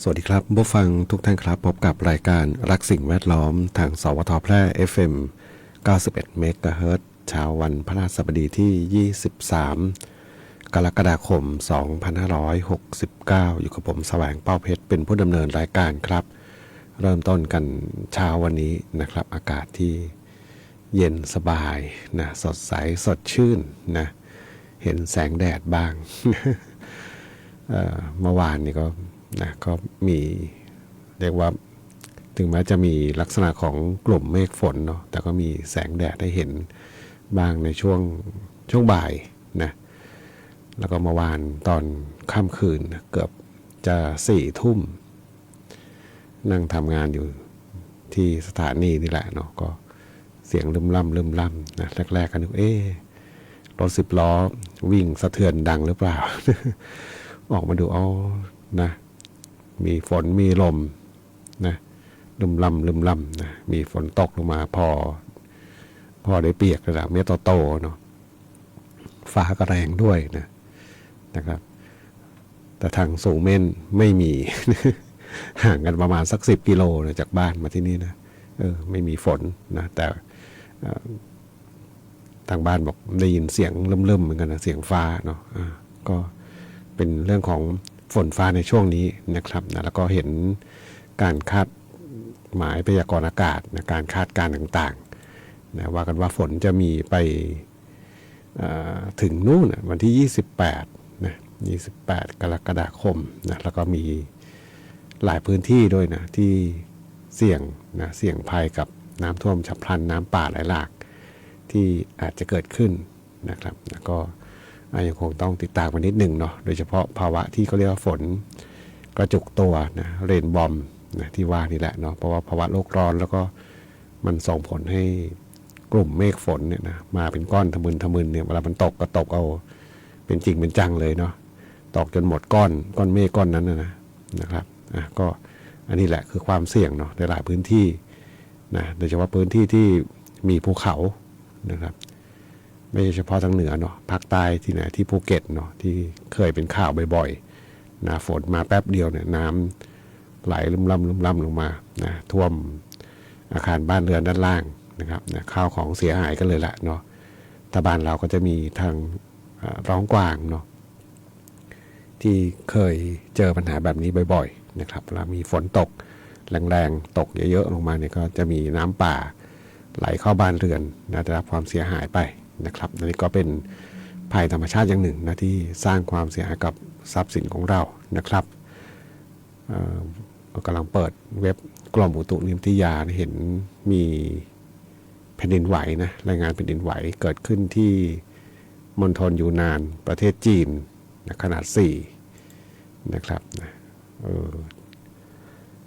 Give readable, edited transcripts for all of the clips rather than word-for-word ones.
สวัสดีครับผู้ฟังทุกท่านครับพบกับรายการรักสิ่งแวดล้อมทางสวทแพร่ FM 91 เมกะเฮิรตซ์เช้าวันพฤหัสบดีที่ 23 กรกฎาคม 2569 อยู่กับผมแสวงเป้าเพชรเป็นผู้ดำเนินรายการครับ เริ่มต้นกันเช้าวันนี้นะครับอากาศที่เย็นสบายนะสดใสสดชื่นนะเห็นแสงแดดบ้าง เมื่อวานนี้ก็มีเรียกว่าถึงแม้จะมีลักษณะของกลุ่มเมฆฝนเนาะแต่ก็มีแสงแดดได้เห็นบ้างในช่วงบ่ายนะแล้วก็เมื่อวานตอนค่ำคืนเกือบจะ4 ทุ่มนั่งทำงานอยู่ที่สถานีนี่แหละเนาะก็เสียงลืมล่ำนะแรกๆก็นึกรถ10 ล้อวิ่งสะเทือนดังหรือเปล่า ออกมาดูนะมีฝนมีลมนะลืมล่ำนะมีฝนตกลงมาพอได้เปียกระดับเมตรโตเนาะฟ้าก็แรงด้วยนะครับแต่ทางสูงเม่นไม่มี ห่างกันประมาณสัก10 กิโลนะจากบ้านมาที่นี่นะไม่มีฝนนะแต่ทางบ้านบอกได้ยินเสียงเริ่มเหมือนกันนะเสียงฟ้าเนาะก็เป็นเรื่องของฝนฟ้าในช่วงนี้นะครับนะแล้วก็เห็นการคาดหมายพยากรณ์อากาศนะการคาดการณ์ต่างๆนะว่ากันว่าฝนจะมีไปถึงนู่นวันที่28นะ28 กรกฎาคมนะแล้วก็มีหลายพื้นที่ด้วยนะที่เสี่ยงภัยกับน้ำท่วมฉับพลันน้ำป่าไหลหลากที่อาจจะเกิดขึ้นนะครับแล้วก็ยังคงต้องติดตามกันนิดหนึ่งเนาะโดยเฉพาะภาวะที่เขาเรียกว่าฝนกระจุกตัวนะเรนบอมนะที่ว่านี่แหละเนาะเพราะว่าภาวะโลกร้อนแล้วก็มันส่งผลให้กลุ่มเมฆฝนเนี่ยนะมาเป็นก้อนทะมึนเนี่ยเวลามันตกก็ตกเอาเป็นจริงเป็นจังเลยเนาะตกจนหมดก้อนเมฆก้อนนั้นนะครับก็อันนี้แหละคือความเสี่ยงเนาะในหลายพื้นที่นะโดยเฉพาะพื้นที่ที่มีภูเขานะครับไม่ใช่เฉพาะทางเหนือเนาะภาคใต้ที่ไหนที่ภูเก็ตเนาะที่เคยเป็นข่าวบ่อยๆนะฝนมาแป๊บเดียวเนี่ยน้ำไหลลุ่มล่ำลงมานะท่วมอาคารบ้านเรือนด้านล่างนะครับนะข้าวของเสียหายกันเลยละเนาะถ้าบ้านเราก็จะมีทางร้องกวางเนาะที่เคยเจอปัญหาแบบนี้บ่อยๆนะครับเวลามีฝนตกแรงๆตกเยอะๆลงมาเนี่ยก็จะมีน้ำป่าไหลเข้าบ้านเรือนนะได้รับความเสียหายไปนะครับนี่ก็เป็นภัยธรรมชาติอย่างหนึ่งนะที่สร้างความเสียหายกับทรัพย์สินของเรานะครับกำลังเปิดเว็บกรมอุตุนิยมวิทยาเห็นมีแผ่นดินไหวนะรายงานแผ่นดินไหวเกิดขึ้นที่มณฑลยูนานประเทศจีนนะขนาด4นะครับ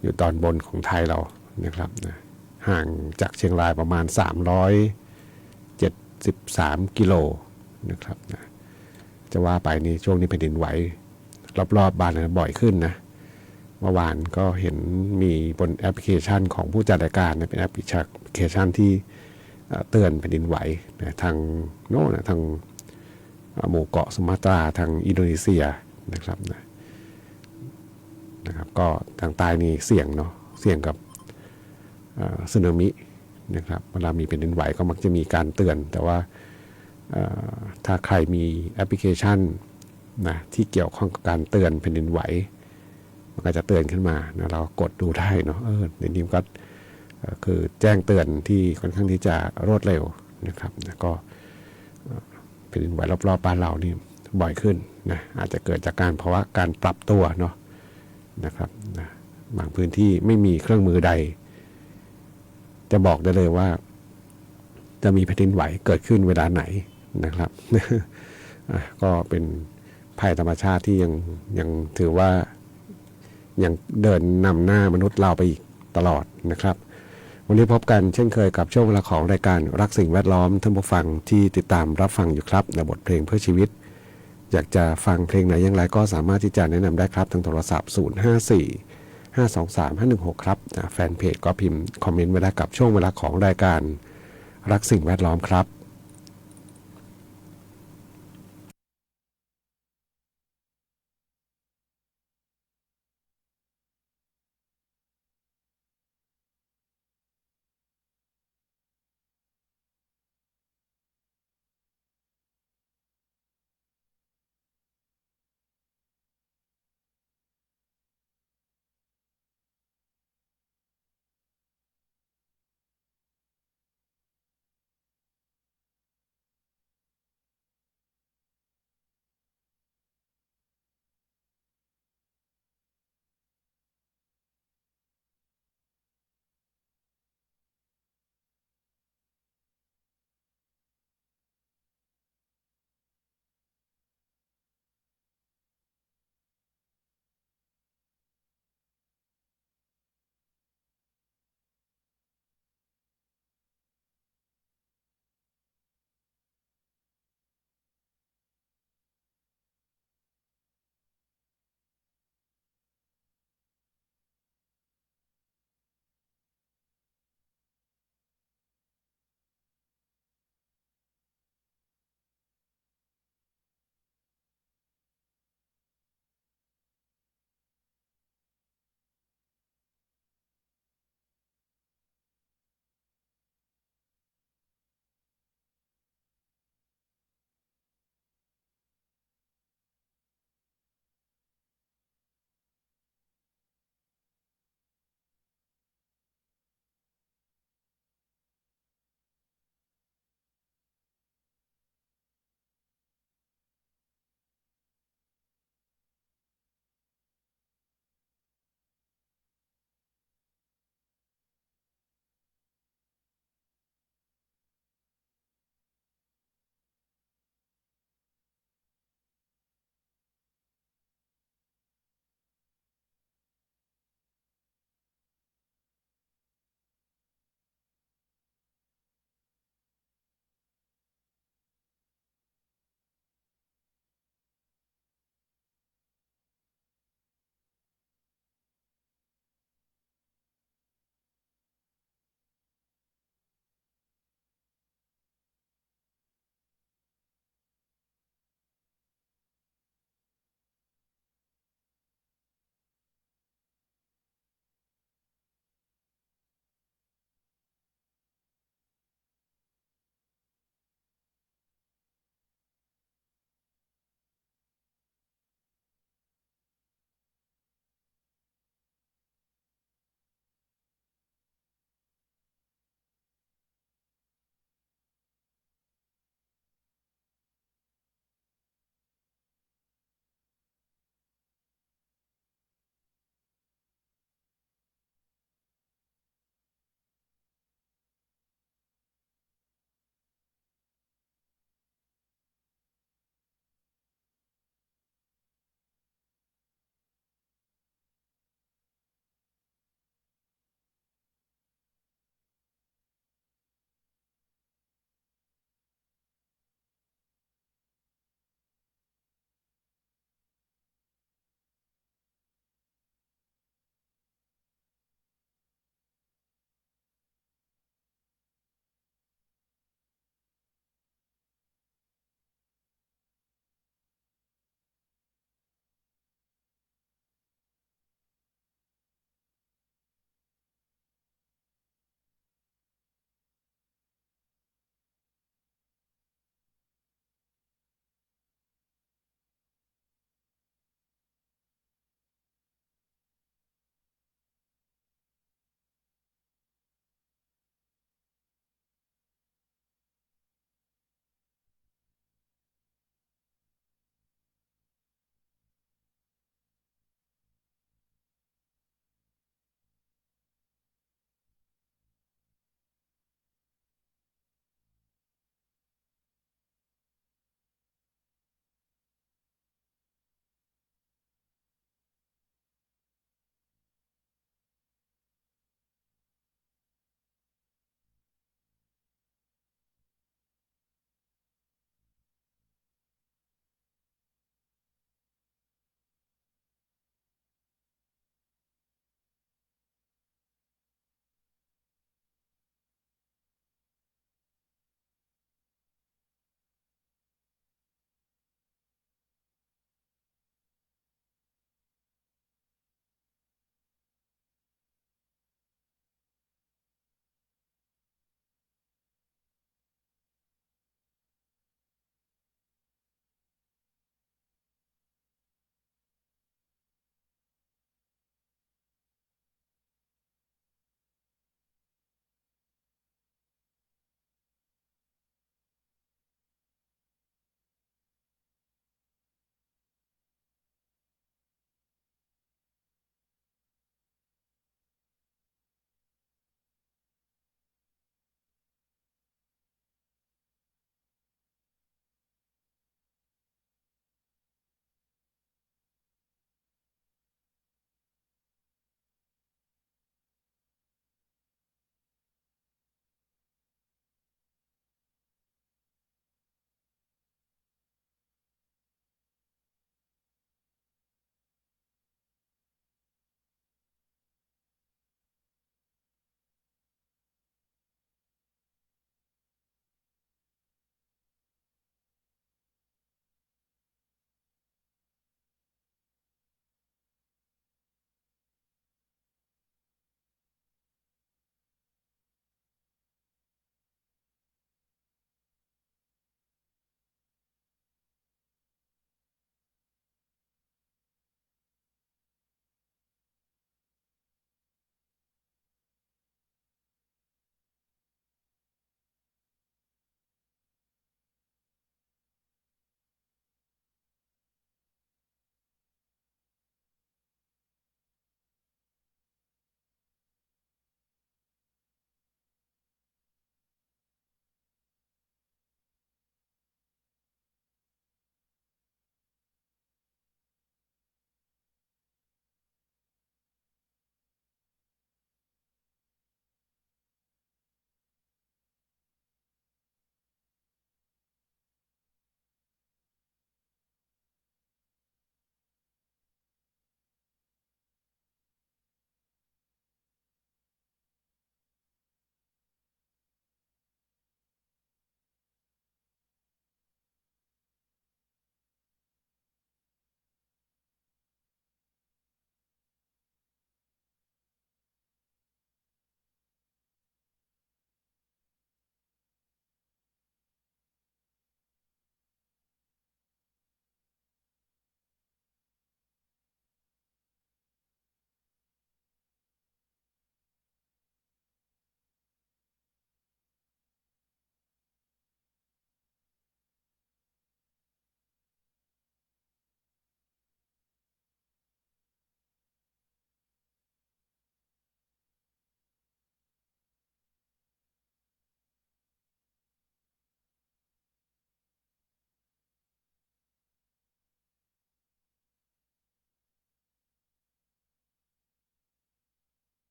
อยู่ตอนบนของไทยเรานะครับนะห่างจากเชียงรายประมาณ373 กิโลนะครับนะจะว่าไปนี่ช่วงนี้แผ่นดินไหวรอบๆบ้านบ่อยขึ้นนะเมื่อวานก็เห็นมีบนแอปพลิเคชันของผู้จัดรายการนะเป็นแอปพลิเคชันที่เตือนแผ่นดินไหวนะทางโน่นทางหมู่เกาะสุมาตราทางอินโดนีเซียนะครับนะครับก็ทางใต้นี่เสี่ยงเนาะเสี่ยงกับสึนามินะครับเวลามีแผ่นดินไหวก็มักจะมีการเตือนแต่ว่าถ้าใครมีแอปพลิเคชันนะที่เกี่ยวข้องกับการเตือนแผ่นดินไหวมันก็จะเตือนขึ้นมานะเรากดดูได้เนาะในนี้ก็คือแจ้งเตือนที่ค่อนข้างที่จะรวดเร็วนะครับนะก็แผ่นดินไหวรอบๆบ้านเรานี่บ่อยขึ้นนะอาจจะเกิดจากภาวะการปรับตัวเนาะนะครับนะบางพื้นที่ไม่มีเครื่องมือใดจะบอกได้เลยว่าจะมีแผ่นดินไหวเกิดขึ้นเวลาไหนนะครับ ก็เป็นภัยธรรมชาติที่ยังถือว่ายังเดินนำหน้ามนุษย์เราไปอีกตลอดนะครับวันนี้พบกันเช่นเคยกับช่วงเวลาของรายการรักสิ่งแวดล้อมท่านผู้ฟังที่ติดตามรับฟังอยู่ครับในบทเพลงเพื่อชีวิตอยากจะฟังเพลงไหนอย่างไรก็สามารถที่จะแนะนำได้ครับทางโทรศัพท์054-523-516ครับแฟนเพจก็พิมพ์คอมเมนต์ไว้ได้กับช่วงเวลาของรายการรักสิ่งแวดล้อมครับ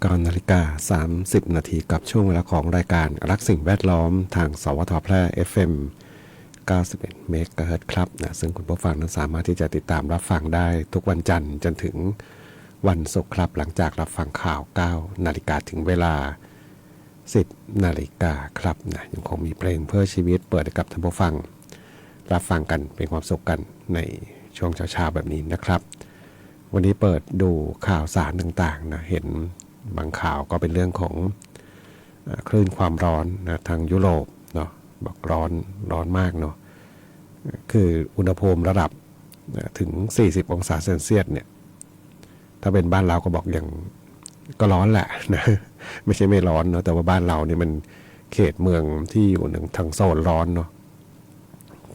9 นาฬิกา 30 นาทีกับช่วงเวลาของรายการรักสิ่งแวดล้อมทางสวทแพร่ FM 91 เมกะเฮิรตซ์ครับนะซึ่งคุณผู้ฟังนั้นสามารถที่จะติดตามรับฟังได้ทุกวันจันทร์จนถึงวันศุกร์ครับหลังจากรับฟังข่าว 9 นาฬิกาถึงเวลา 10 นาฬิกาครับนะยังคงมีเพลงเพื่อชีวิตเปิดให้กับท่านผู้ฟังรับฟังกันเป็นความสุขกันในช่วงเช้าๆแบบนี้นะครับวันนี้เปิดดูข่าวสารต่างๆนะเห็นบางข่าวก็เป็นเรื่องของคลื่นความร้อนนะทางยุโรปเนาะบอกร้อนมากเนาะคืออุณหภูมิระดับถึง40องศาเซนเซียสเนี่ยถ้าเป็นบ้านเราก็บอกอย่างก็ร้อนแหละนะไม่ใช่ไม่ร้อนเนาะแต่ว่าบ้านเราเนี่ยมันเขตเมืองที่อยู่ทางโซนร้อนเนาะ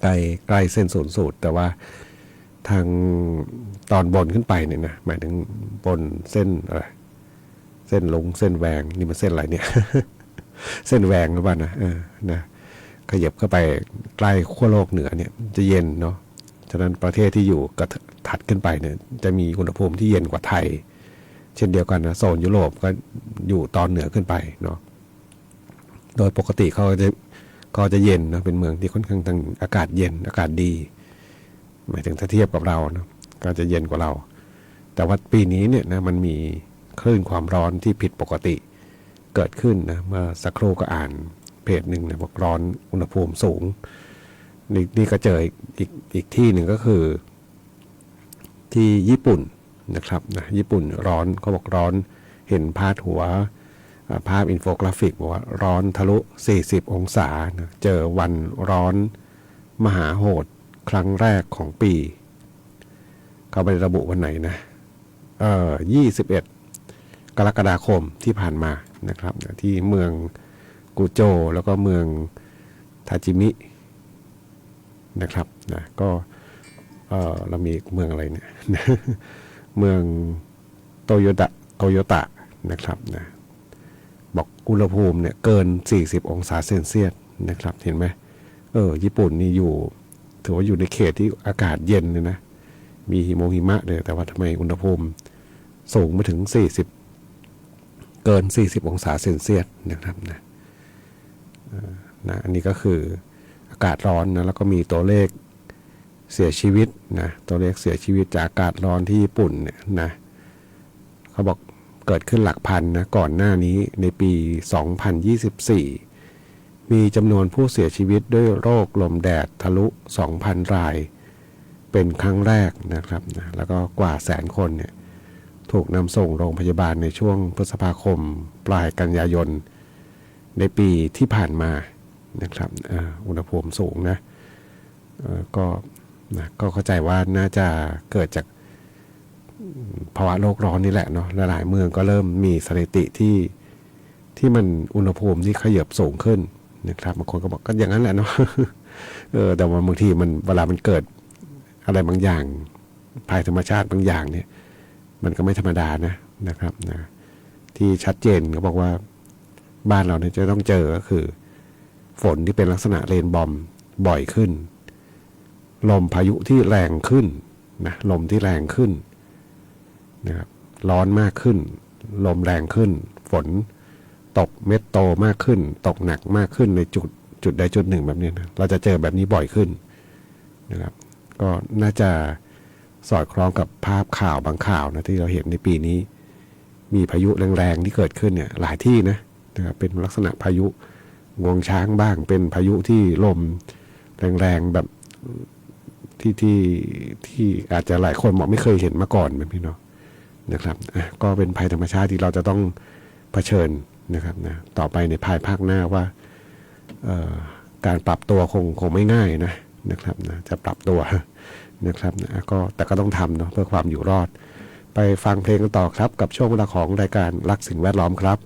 ใกล้เส้นศูนย์สูตรแต่ว่าทางตอนบนขึ้นไปเนี่ยนะหมายถึงบนเส้นอะไรเส้นลงเส้นแหวงนี่มันเส้นอะไรเนี่ย เส้นแหวงหรือเปล่านะนะขยับเข้าไปใกล้ขั้วโลกเหนือเนี่ยจะเย็นเนาะฉะนั้นประเทศที่อยู่กระถัดขึ้นไปเนี่ยจะมีอุณหภูมิที่เย็นกว่าไทยเช่นเดียวกันนะโซนยุโรปก็อยู่ตอนเหนือขึ้นไปเนาะโดยปกติเขาจะเย็นนะเป็นเมืองที่ค่อนข้างทางอากาศเย็นอากาศดีหมายถึงถ้าเทียบกับเรานะก็จะเย็นกว่าเราแต่ว่าปีนี้เนี่ยนะมันมีคลื่นความร้อนที่ผิดปกติเกิดขึ้นนะเมื่อสักครู่ก็อ่านเพจหนึ่งนะบอกร้อนอุณหภูมิสูงนี่ก็เจออีกที่หนึ่งก็คือที่ญี่ปุ่นนะครับนะญี่ปุ่นร้อนเขาบอกร้อนเห็นพาดหัวภาพอินโฟกราฟิกบอกว่าร้อนทะลุ40องศานะเจอวันร้อนมหาโหดครั้งแรกของปีเขาไประบุวันไหนนะ21 กรกฎาคมที่ผ่านมานะครับที่เมืองกูโจแล้วก็เมืองทาจิมินะครับนะก็เรามีเมืองอะไรเนี่ย เมืองโตโยตะนะครับนะบอกอุณหภูมิเนี่ยเกิน40องศาเซนเซียสนะครับเห็นไหมญี่ปุ่นนี่อยู่ถือว่าอยู่ในเขตที่อากาศเย็นเลยนะมีหิมะเลยแต่ว่าทำไมอุณหภูมิสูงมาถึงเกิน40องศาเซนเซียสนะครับนะอันนี้ก็คืออากาศร้อนนะแล้วก็มีตัวเลขเสียชีวิตนะตัวเลขเสียชีวิตจากอากาศร้อนที่ญี่ปุ่นเนี่ยนะเขาบอกเกิดขึ้นหลักพันนะก่อนหน้านี้ในปี 2024 มีจำนวนผู้เสียชีวิตด้วยโรคลมแดดทะลุ 2,000 รายเป็นครั้งแรกนะครับนะแล้วก็กว่า100,000 คนเนี่ยถูกนำส่งโรงพยาบาลในช่วงพฤษภาคมปลายกันยายนในปีที่ผ่านมานะครับอุณหภูมิสูงนะก็เข้าใจว่าน่าจะเกิดจากภาวะโลกร้อนนี่แหละเนาะหลายๆเมืองก็เริ่มมีสถิติที่มันอุณหภูมิที่ขยับสูงขึ้นนะครับบางคนก็บอกก็อย่างนั้นแหละเนาะ แต่ว่าบางทีมันเวลามันเกิดอะไรบางอย่างภัยธรรมชาติบางอย่างเนี่ยมันก็ไม่ธรรมดานะครับนะที่ชัดเจนเขาบอกว่าบ้านเราเนี่ยจะต้องเจอก็คือฝนที่เป็นลักษณะเรนบอมบ่อยขึ้นลมพายุที่แรงขึ้นนะลมที่แรงขึ้นนะครับร้อนมากขึ้นลมแรงขึ้นฝนตกเม็ดโตมากขึ้นตกหนักมากขึ้นในจุดใดจุดหนึ่งแบบนี้นะเราจะเจอแบบนี้บ่อยขึ้นนะครับก็น่าจะสอดคล้องกับภาพข่าวบางข่าวนะที่เราเห็นในปีนี้มีพายุแรงๆที่เกิดขึ้นเนี่ยหลายที่นะครับเป็นลักษณะพายุงวงช้างบ้างเป็นพายุที่ลมแรงๆแบบที่อาจจะหลายคนบอกไม่เคยเห็นมาก่อนแบบนี้เนาะนะครับก็เป็นภัยธรรมชาติที่เราจะต้องเผชิญนะครับนะต่อไปในภาคหน้าว่าการปรับตัวคงไม่ง่ายนะครับนะจะปรับตัวนะครับนะก็แต่ก็ต้องทำเนาะเพื่อความอยู่รอดไปฟังเพลงกันต่อครับกับช่วงเวลาของรายการรักสิ่งแวดล้อมครับ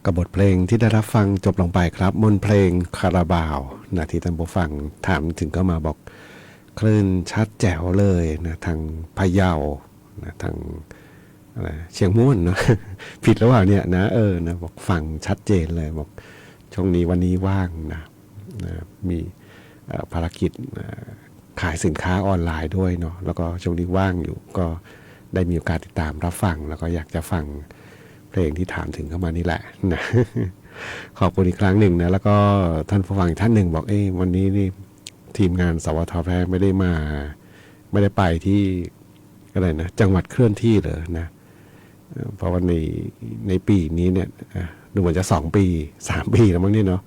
กับบทเพลงที่ได้รับฟังจบลงไปครับมนต์เพลงคาราบาวนะที่ท่านผู้ฟังถามถึงก็มาบอกคลื่นชัดแจ๋วเลยนะทางพะเยานะทางอะไรเชียงม่วนเนาะ ผิดหรือเปล่าเนี่ยนะนะบอกฟังชัดเจนเลยบอกช่วงนี้วันนี้ว่างนะมีภารกิจขายสินค้าออนไลน์ด้วยเนาะแล้วก็ช่วงนี้ว่างอยู่ก็ได้มีโอกาสติดตามรับฟังแล้วก็อยากจะฟังเพลงที่ถามถึงเข้ามานี่แหละนะ ขอบคุณอีกครั้งหนึ่งนะแล้วก็ท่านผู้ฟังท่านหนึ่งบอกวันนี้นี่ทีมงานสวทแพร่ไม่ได้ไปที่อะไรนะจังหวัดเคลื่อนที่เลยนะเพราะว่าในปีนี้เนี่ยดูเหมือนจะ2 ปี3 ปีแล้วมั้งเนี่ยเนาะ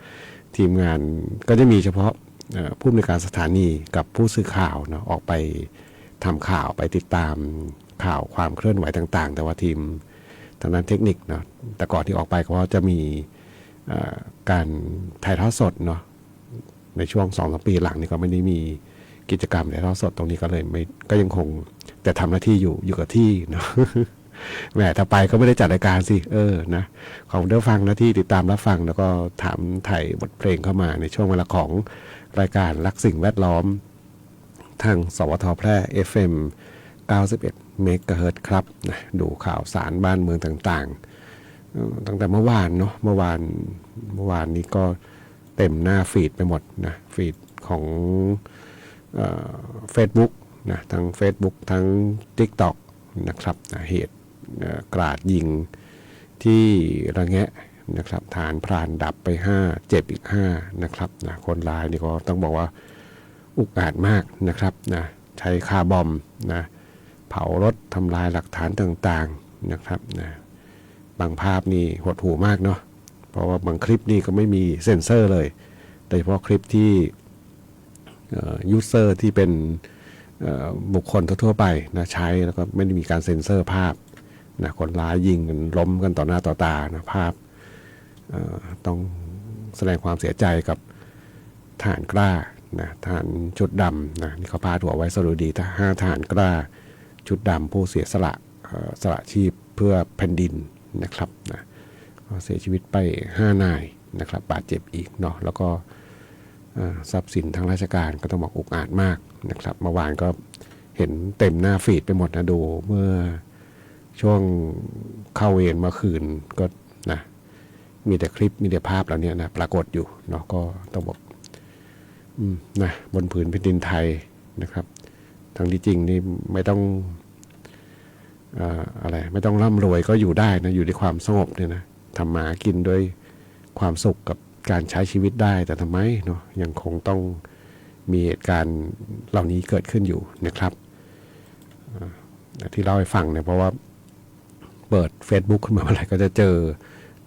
ทีมงานก็จะมีเฉพาะผู้อำนวยการสถานีกับผู้สื่อข่าวเนาะออกไปทำข่าวไปติดตามข่าวความเคลื่อนไหวต่างๆแต่ว่าทีมทางด้านเทคนิคเนาะแต่ก่อนที่ออกไปก็จะมีการถ่ายทอดสดเนาะในช่วง2-3 ปีหลังนี่ก็ไม่ได้มีกิจกรรมถ่ายทอดสดตรงนี้ก็เลยไม่ก็ยังคงแต่ทำหน้าที่อยู่กับที่เนาะ แหมถ้าไปก็ไม่ได้จัดรายการสินะขอบคุณที่ฟังนะที่ติดตามรับฟังแล้วก็ถามถ่ายบทเพลงเข้ามาในช่วงเวลาของรายการรักสิ่งแวดล้อมทางสวทแพร่ FM 91 เมกะเฮิรตซ์ครับนะดูข่าวสารบ้านเมืองต่างๆตั้งแต่เมื่อวานเนาะเมื่อวานนี้ก็เต็มหน้าฟีดไปหมดนะฟีดของFacebook นะทั้ง Facebook ทั้ง TikTok นะครับเหตุกราดยิงที่ระแงะนะครับฐานพรานดับไป5เจ็บอีก5นะครับนะคนร้ายนี่ก็ต้องบอกว่าอุกอาจมากนะครับนะใช้คาร์บอมนะเผารถทำลายหลักฐานต่างๆนะครับนะบางภาพนี่หดหู่มากเนาะเพราะว่าบางคลิปนี่ก็ไม่มีเซ็นเซอร์เลยโดยเฉพาะคลิปที่ยูเซอร์ที่เป็นบุคคลทั่วไปนะใช้แล้วก็ไม่ได้มีการเซ็นเซอร์ภาพนะคนร้ายยิงกันล้มกันต่อหน้าต่อตานะภาพต้องแสดงความเสียใจกับทหารกล้านะทหารชุดดำนะนี่เขาพาดหัวไว้สรุปดีถ้า5ทหารกล้าชุดดำผู้เสียสละสละชีพเพื่อแผ่นดินนะครับนะเสียชีวิตไป5 นายนะครับบาดเจ็บอีกเนาะแล้วก็ทรัพย์สินทางราชการก็ต้องบอกอุกอาจมากนะครับเมื่อวานก็เห็นเต็มหน้าฟีดไปหมดนะดูเมื่อช่วงเข้าเวรเมื่อคืนก็นะมีแต่คลิปมีแต่ภาพเหล่านี้นะปรากฏอยู่เนาะก็ต้องบอกนะบนผืนแผ่นดินไทยนะครับทั้งที่จริงนี่ไม่ต้องอะไรไม่ต้องร่ำรวยก็อยู่ได้นะอยู่ในความสงบเนี่ยนะทำมากินด้วยความสุขกับการใช้ชีวิตได้แต่ทำไมเนาะยังคงต้องมีเหตุการณ์เหล่านี้เกิดขึ้นอยู่นะครับที่เล่าให้ฟังเนี่ยเพราะว่าเปิด Facebook ขึ้นมาเมื่อไหร่ก็จะเจอ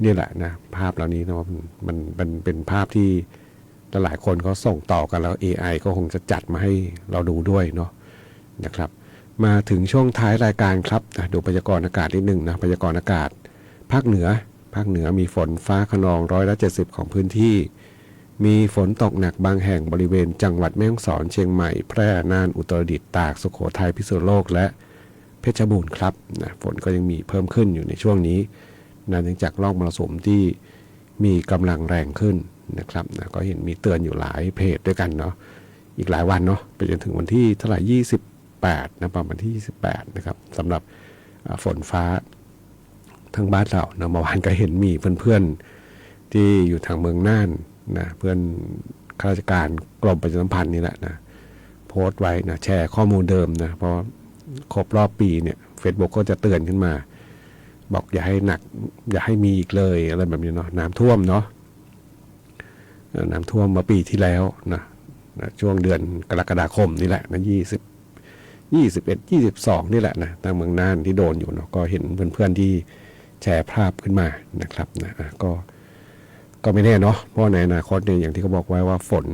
นี่แหละนะภาพเหล่านี้นะว่ามันเป็นภาพที่หลายคนเขาส่งต่อกันแล้ว AI ก็คงจะจัดมาให้เราดูด้วยเนาะนะครับมาถึงช่วงท้ายรายการครับดูพยากรณ์อากาศนิดนึงนะพยากรณ์อากาศภาคเหนือมีฝนฟ้าคะนอง170ของพื้นที่มีฝนตกหนักบางแห่งบริเวณจังหวัดแม่ฮ่องสอนเชียงใหม่แพร่น่านอุตรดิตถ์ตากสุโขทัยพิษณุโลกและเพชรบูรณ์ครับนะฝนก็ยังมีเพิ่มขึ้นอยู่ในช่วงนี้เนื่องจากร่องมรสุมที่มีกำลังแรงขึ้นนะครับนะก็เห็นมีเตือนอยู่หลายเพจด้วยกันเนาะอีกหลายวันเนาะไปจนถึงวันที่เท่าไหร่28นะประมาณที่28นะครับสำหรับฝนฟ้าทางบ้านเราเนาะเมื่อวานก็เห็นมีเพื่อนๆที่อยู่ทางเมืองน่านนะเพื่อนข้าราชการกรมประชาสัมพันธ์นี่แหละนะโพสต์ไว้นะแชร์ข้อมูลเดิมนะเพราะครบรอบปีเนี่ย Facebook ก็จะเตือนขึ้นมาบอกอย่าให้หนักอย่าให้มีอีกเลยอะไรแบบนี้เนาะน้ำท่วมเนาะน้ำท่วมเมื่อปีที่แล้วนะช่วงเดือนกรกฎาคมนี่แหละนะ21 22นี่แหละนะทางเมืองน่านที่โดนอยู่เนาะก็เห็นเพื่อนๆที่แชร์ภาพขึ้นมานะครับนะก็ไม่แน่เนาะเพราะในอนาคตเนี่ยอย่างที่เขาบอกไว้ว่าฝน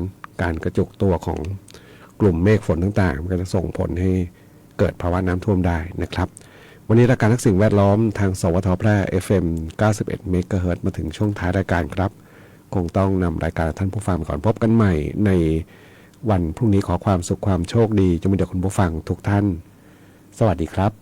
การกระจุกตัวของกลุ่มเมฆฝนต่างๆมันก็จะส่งผลให้เกิดภาวะน้ำท่วมได้นะครับวันนี้รายการรักสิ่งแวดล้อมทางสวทแพร่ FM 91 เมกะเฮิรตซ์มาถึงช่วงท้ายรายการครับคงต้องนำรายการท่านผู้ฟังก่อนพบกันใหม่ในวันพรุ่งนี้ขอความสุขความโชคดีจงมีแด่คุณผู้ฟังทุกท่านสวัสดีครับ